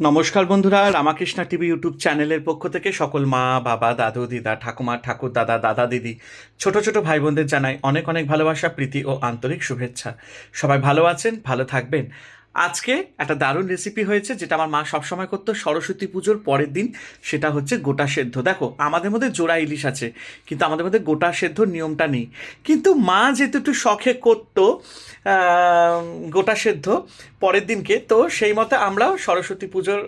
নমস্কার বন্ধুরা, Ramakrishna TV YouTube চ্যানেলের পক্ষ থেকে সকল মা বাবা দাদু দিদা ঠাকুমা ঠাকুর দাদা দাদা দিদি ছোট ছোট ভাই বোনদের জানাই অনেক অনেক ভালোবাসা প্রীতি ও আন্তরিক শুভেচ্ছা। সবাই ভালো আছেন, ভালো থাকবেন। আজকে একটা দারুণ রেসিপি হয়েছে যেটা আমার মা সবসময় করতো সরস্বতী পুজোর পরের দিন। সেটা হচ্ছে গোটা সেদ্ধ। দেখো, আমাদের মধ্যে জোড়া ইলিশ আছে, কিন্তু আমাদের মধ্যে গোটা সেদ্ধর নিয়মটা নেই। কিন্তু মা যেহেতু একটু শখে করতো গোটা সেদ্ধ পরের দিনকে, তো সেই মতো আমরাও সরস্বতী পুজোর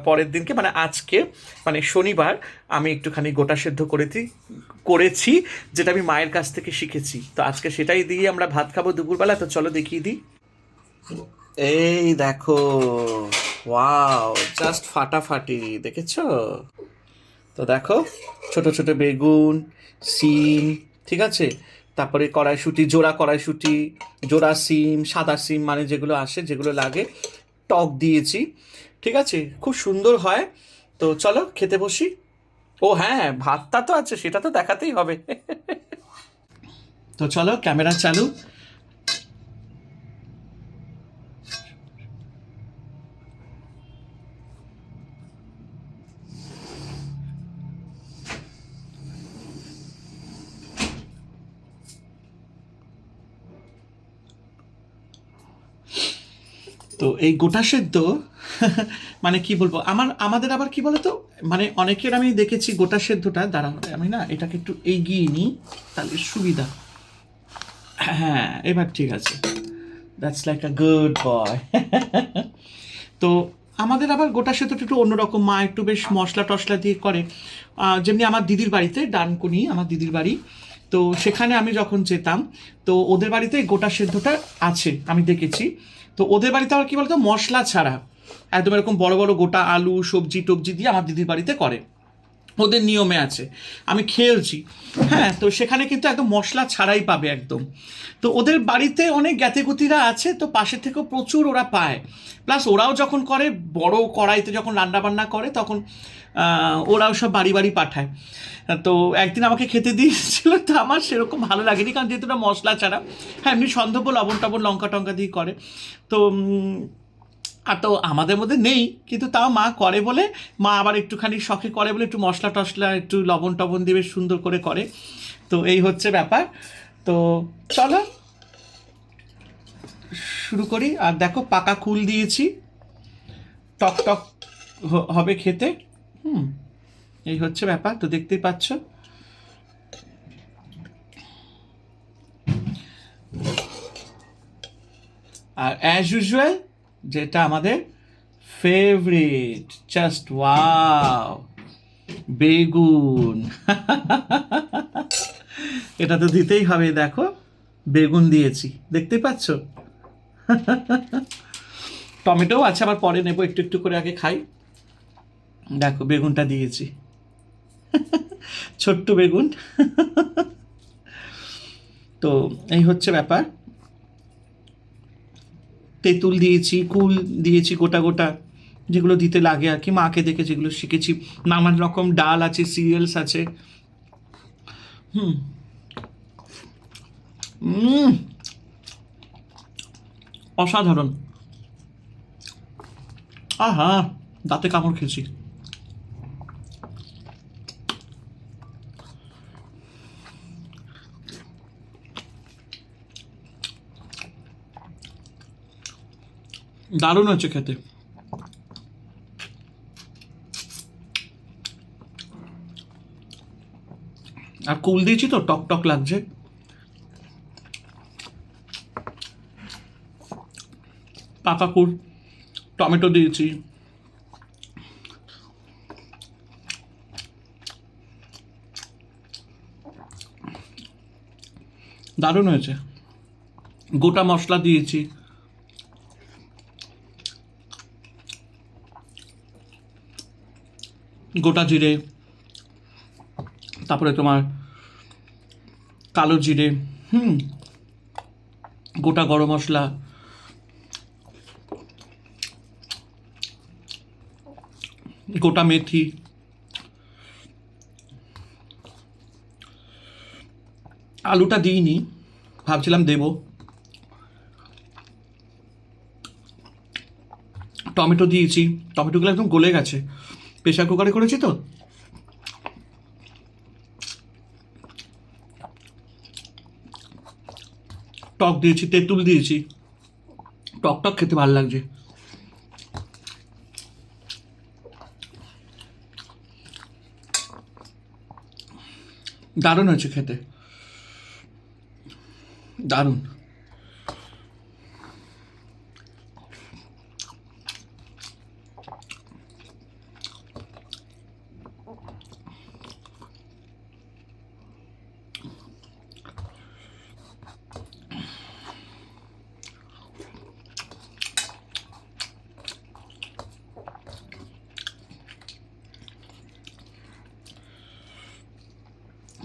পরের দিনকে মানে আজকে মানে শনিবার আমি একটুখানি গোটা সেদ্ধ করেছি, যেটা আমি মায়ের কাছ থেকে শিখেছি। তো আজকে সেটাই দিয়ে আমরা ভাত খাবো দুপুরবেলা। তো চলো দেখিয়ে দিই। এই দেখো, ওয়াও, জাস্ট ফাটাফাটি, দেখেছো? তো দেখো, ছোট ছোট বেগুন, সিম, ঠিক আছে, তারপরে কড়াইশুঁটি, জোড়া কড়াইশুঁটি, জোড়া সিম, সাদা সিম মানে যেগুলো আসে, যেগুলো লাগে, টক দিয়েছি। ঠিক আছে, খুব সুন্দর হয়। তো চলো খেতে বসি। ও হ্যাঁ, ভাতটা তো আছে, সেটা তো দেখাতেই হবে। তো চলো, ক্যামেরা চালু। তো এই গোটা সেদ্ধ মানে কি বলবো, আমাদের আবার কি বলতো, মানে অনেকের আমি দেখেছি গোটা সেদ্ধটা, দাঁড়া আমি না এটাকে একটু এগিয়ে নিই, তাহলে সুবিধা। হ্যাঁ, এবার ঠিক আছে। That's like a good boy. তো আমাদের আবার গোটা সেদ্ধটা একটু অন্যরকম, মা একটু বেশ মশলা টশলা দিয়ে করে। যেমনি আমার দিদির বাড়িতে, ডানকুনি আমার দিদির বাড়ি, তো সেখানে আমি যখন যেতাম, তো ওদের বাড়িতে গোটা সেদ্ধটা আছে, আমি দেখেছি। তো ওদের বাড়িতে আবার কি বলতো, মশলা ছাড়া একদম এরকম বড় বড় গোটা আলু সবজি টবজি দিয়ে আমার দিদির বাড়িতে করে, ওদের নিয়মে আছে, আমি খেয়েছি। হ্যাঁ, তো সেখানে কিন্তু একদম মশলা ছাড়াই পাবে একদম। তো ওদের বাড়িতে অনেক জ্ঞাতিগুতিরা আছে, তো পাশে থেকেও প্রচুর ওরা পায়। প্লাস ওরাও যখন করে, বড় কড়াইতে যখন রান্না বান্না করে, তখন ওরাও সব বাড়ি বাড়ি পাঠায়। তো একদিন আমাকে খেতে দিয়েছিল, তো আমার সেরকম ভালো লাগেনি, কারণ যেহেতু ওটা মশলা ছাড়া। হ্যাঁ, এমনি সন্দেহ লবণ টবণ লঙ্কা টঙ্কা দিয়ে করে। তো আর তো আমাদের মধ্যে নেই, কিন্তু তাও মা করে বলে, মা আবার একটুখানি শখে করে বলে একটু মশলা টশলা একটু লবণ টবণ দিয়ে বেশ সুন্দর করে করে। তো এই হচ্ছে ব্যাপার। তো চলো শুরু করি। আর দেখো, পাকা কুল দিয়েছি, টক টক হবে খেতে। হুম, এই হচ্ছে ব্যাপার, তো দেখতেই পাচ্ছ। আর অ্যাজ ইউজুয়াল, যেটা আমাদের ফেভারিট, জাস্ট ওয়াও, বেগুন। এটা তো দিতেই হবে, দেখো বেগুন দিয়েছি, দেখতেই পাচ্ছ। টমেটোও আছে, আবার পরে নেবো, একটু একটু করে আগে খাই। দেখো বেগুনটা দিয়েছি, ছোট্ট বেগুন। তো এই হচ্ছে ব্যাপার। তেঁতুল দিয়েছি, কুল দিয়েছি গোটা গোটা, যেগুলো দিতে লাগে আর কি, মাকে দেখে যেগুলো শিখেছি। নানান রকম ডাল আছে, সিরিয়ালস আছে। হুম, হুম, অসাধারণ। আহা, দাঁতে কামড় খেয়েছি। দারুণ হয়েছে খেতে। আর কুল দিয়েছি তো, টক টক লাগছে। পাকা কুল, টমেটো দিয়েছি। দারুণ হয়েছে। গোটা মশলা দিয়েছি, গোটা জিরে, তারপরে তোমার কালো জিরে, হুম, গোটা গরম মশলা, গোটা মেথি। আলুটা দিইনি, ভাবছিলাম দেবো। টমেটো দিয়েছি, টমেটোগুলো একদম গলে গেছে, প্রেশার কুকারে করেছি তো। টক দিয়েছি, তেঁতুল দিয়েছি, টক টক খেতে ভালো লাগছে। দারুণ হয়েছে খেতে, দারুণ।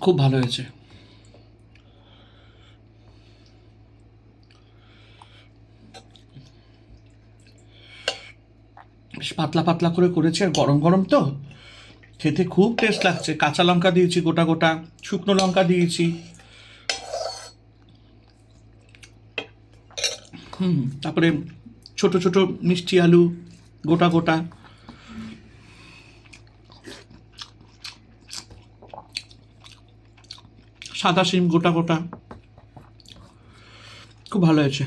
খুব ভালো হয়েছে। বেশ পাতলা পাতলা করে করেছি, আর গরম গরম তো খেতে খুব টেস্ট লাগছে। কাঁচা লঙ্কা দিয়েছি, গোটা গোটা শুকনো লঙ্কা দিয়েছি। তারপরে ছোট ছোট মিষ্টি আলু গোটা গোটা, সাদা শিম গোটা গোটা, খুব ভালো হয়েছে।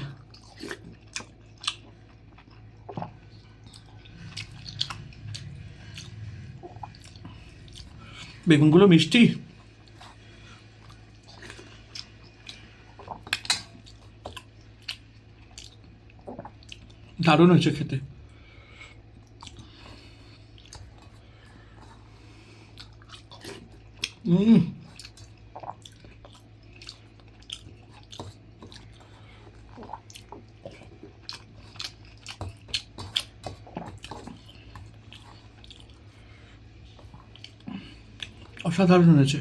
বেগুনগুলো মিষ্টি, দারুণ হয়েছে খেতে। অসাধারণ হয়েছে।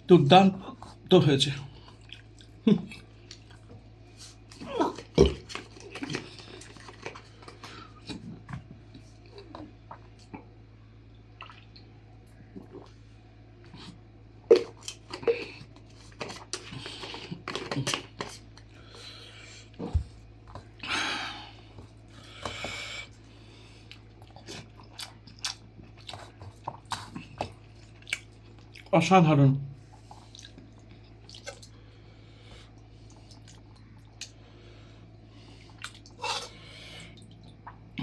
দুর্দান্ত হয়েছে। অসাধারণ।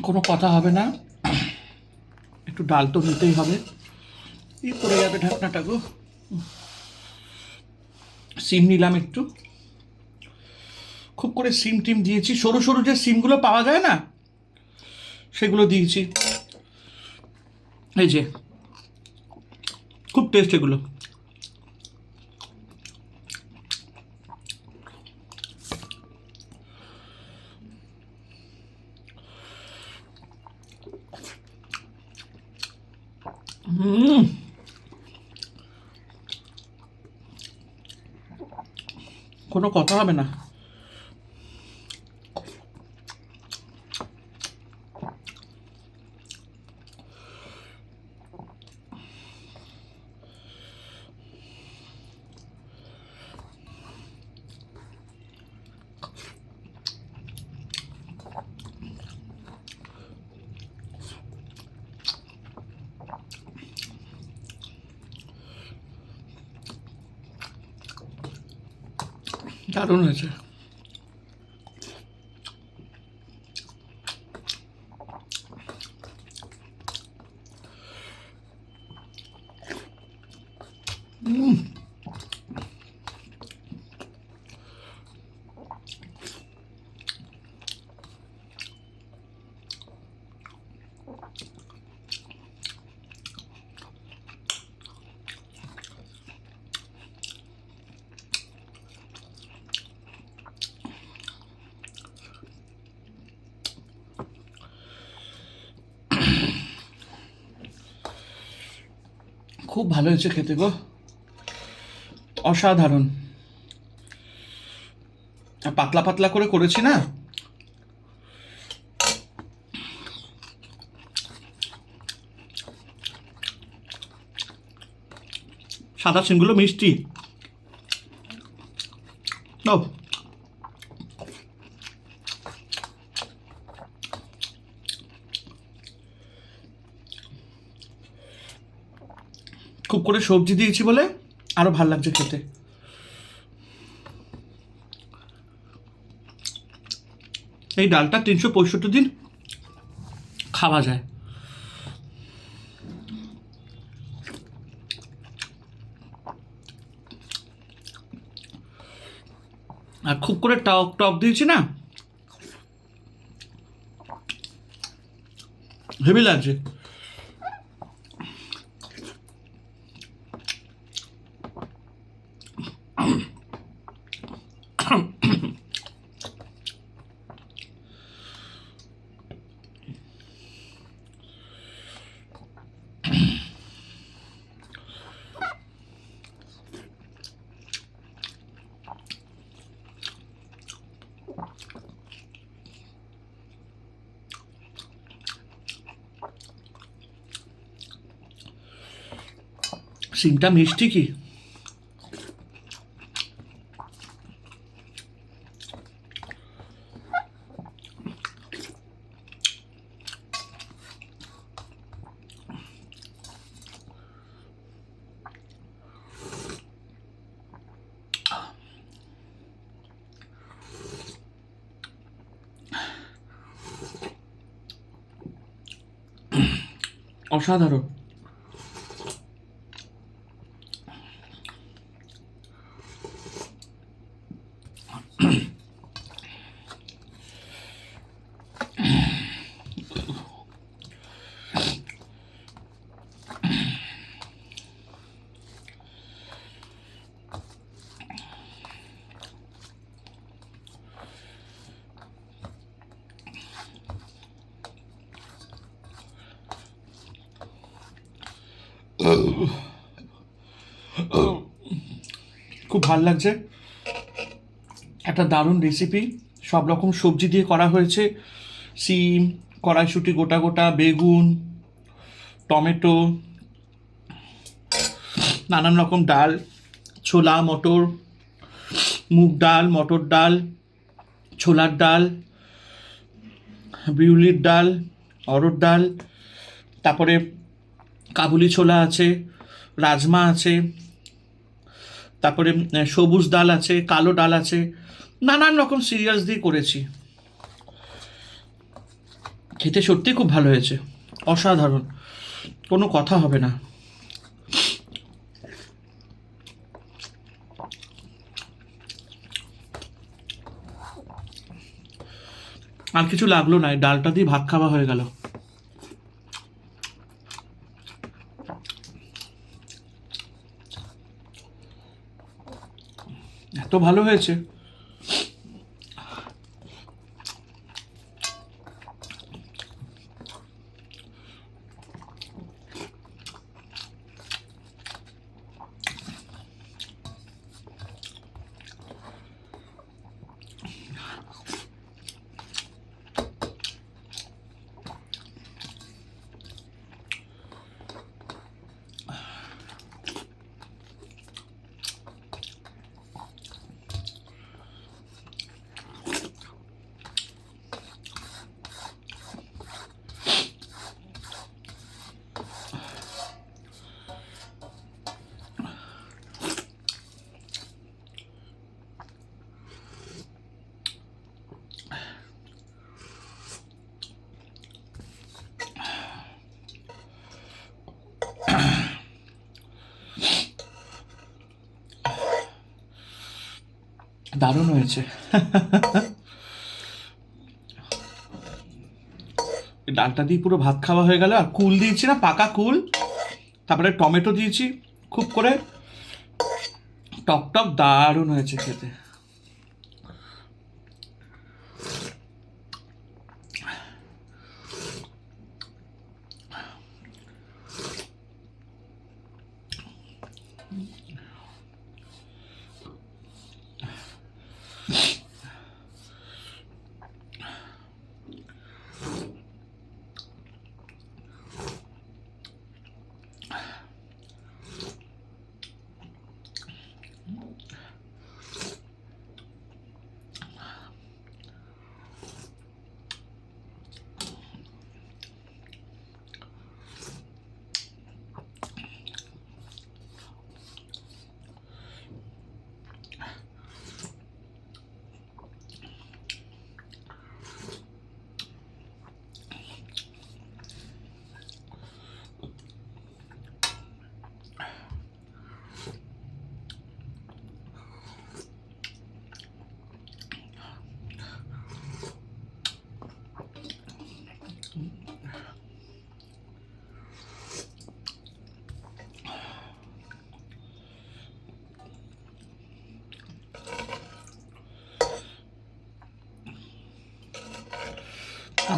কোনো কথা হবে না, একটু ডাল তো নিতেই হবে। এই পড়ে যাবে ঢাকনাটা গো। সিম নিলাম একটু, খুব করে সিম টিম দিয়েছি, সরু সরু যে সিমগুলো পাওয়া যায় না সেগুলো দিয়েছি। এই যে খুব টেস্ট এগুলো। কোনো কথা হবে না। দারুণ হয়েছে। খুব ভালো হয়েছে খেতে গো, অসাধারণ। আর পাতলা পাতলা করে করেছি না, সাদা সিমগুলো মিষ্টি। ও খুব করে সবজি দিয়েছি বলে আরো ভাল লাগছে খেতে। এই ডালটা 365 দিন খাওয়া যায়। আর খুব করে টক টক দিয়েছি না, হেভি লাগছে। সিমটা মিষ্টি কি, অসাধারণ। খুব ভাল লাগছে, একটা দারুণ রেসিপি। সব রকম সবজি দিয়ে করা হয়েছে, সিম, কড়াইশুঁটি গোটা গোটা, বেগুন, টমেটো, নানান রকম ডাল, ছোলা, মটর, মুগ ডাল, মটর ডাল, ছোলার ডাল, বিউলির ডাল, অরহর ডাল, তারপরে কাবুলি ছোলা আছে, রাজমা আছে, তারপরে সবুজ ডাল আছে, কালো ডাল আছে, নানান রকম সিরিয়ালস দিয়ে করেছি। খেতে সত্যি খুব ভালো হয়েছে, অসাধারণ, কোনো কথা হবে না। আর কিছু লাগলো না, ডালটা দিয়ে ভাত খাওয়া হয়ে গেল। এত ভালো হয়েছে। দারুণ হয়েছে। ডালটা দিয়ে পুরো ভাত খাওয়া হয়ে গেল। আর কুল দিয়েছি না, পাকা কুল, তারপরে টমেটো দিয়েছি খুব করে, টক টক, দারুণ হয়েছে খেতে।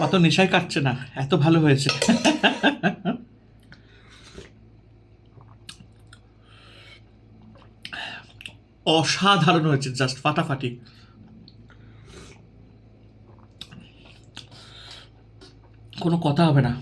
আমার তো নেশায় কাটছে না, এত ভালো হয়েছে। অসাধারণ হয়েছে, জাস্ট ফাটাফাটি। কোনো কথা হবে না।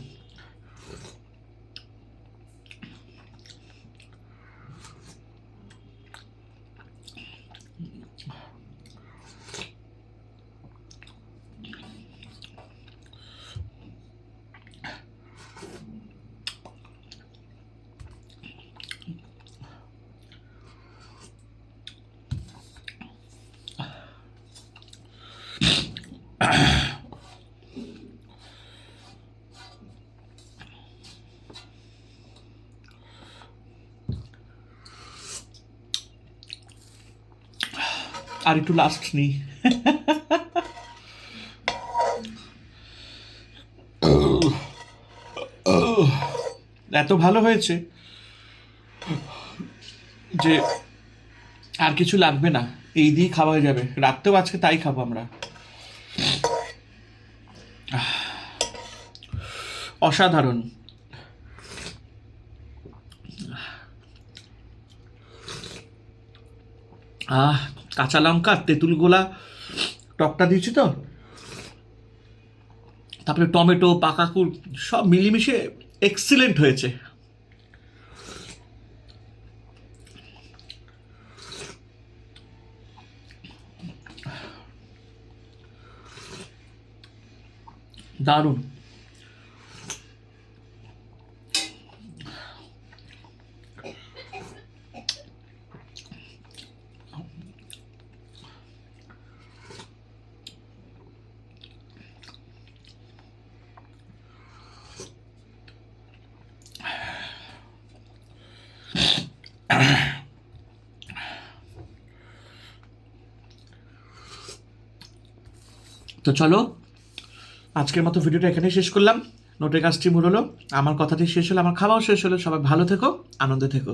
আর একটু লাস্ট নিই। এত ভালো হয়েছে যে আর কিছু লাগবে না, এই দিয়ে খাওয়া হয়ে যাবে। রাত্রেও আজকে তাই খাবো আমরা। অসাধারণ। কাঁচা লঙ্কা, তেঁতুল গোলা, টকটা দিয়েছি তো, তারপরে টমেটো, পাকা কুল, সব মিলেমিশে এক্সিলেন্ট হয়েছে। দারুণ। তো চলো, আজকের মতো ভিডিওটা এখানেই শেষ করলাম। নোটের কাজটি মূল হলো, আমার কথাটি শেষ হলো, আমার খাওয়াও শেষ হলো। সবাই ভালো থেকো, আনন্দে থেকো।